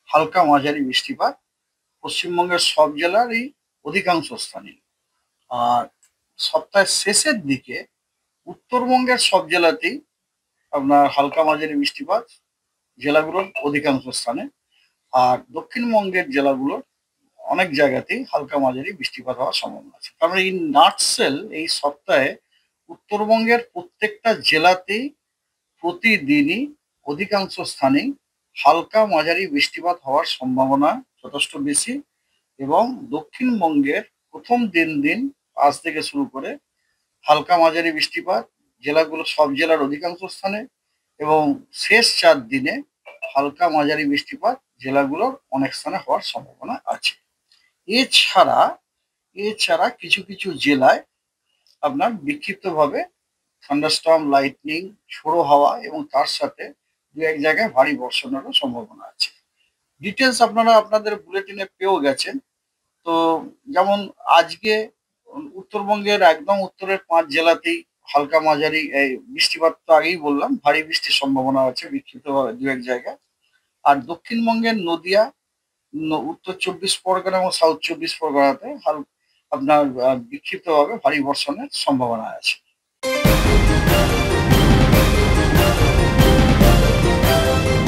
হালকা মাঝারি বৃষ্টিপাত পশ্চিমবঙ্গের সব জেলারই অধিকাংশ স্থানে। আর সপ্তাহের শেষের দিকে উত্তরবঙ্গের সব জেলাতেই আপনার হালকা মাঝারি বৃষ্টিপাত জেলাগুলোর অধিকাংশ স্থানে। আর দক্ষিণবঙ্গের জেলাগুলোর অনেক জায়গাতেই হালকা মাঝারি বৃষ্টিপাত হওয়ার সম্ভাবনা আছে। তার মানে ইন নাটসেল এই সপ্তাহে উত্তরবঙ্গের প্রত্যেকটা জেলাতেই প্রতিদিনই অধিকাংশ স্থানেই হালকা মাঝারি বৃষ্টিপাত হওয়ার সম্ভাবনা যথেষ্ট বেশি। এবং দক্ষিণবঙ্গের প্রথম দিন আজ থেকে শুরু করে হালকা মাঝারি বৃষ্টিপাত জেলাগুলো সব জেলার অধিকাংশ স্থানে, এবং শেষ 4 দিনে হালকা মাঝারি বৃষ্টিপাত জেলাগুলোর অনেক স্থানে হওয়ার সম্ভাবনা আছে। এছাড়া এছাড়া কিছু কিছু জেলায় আপনার বিক্ষিপ্তভাবে থান্ডারস্টর্ম, লাইটনিং, ঝোড়ো হাওয়া এবং তার সাথে দু এক জায়গায় ভারী বর্ষণেরও সম্ভাবনা আছে। ডিটেলস আপনারা আপনাদের বুলেটিনে পেয়েও গেছেন। তো যেমন আজকে উত্তরবঙ্গের একদম উত্তরের 5 জেলাতেই হালকা মাঝারি এই বৃষ্টিপাত তো আগেই বললাম, ভারী বৃষ্টির সম্ভাবনা আছে বিক্ষিপ্তভাবে দু এক জায়গায়। আর দক্ষিণবঙ্গের নদিয়া, উত্তর 24 পরগনা এবং সাউথ 24 পরগনাতে আপনার বিক্ষিপ্তভাবে ভারী বর্ষণের সম্ভাবনা আছে।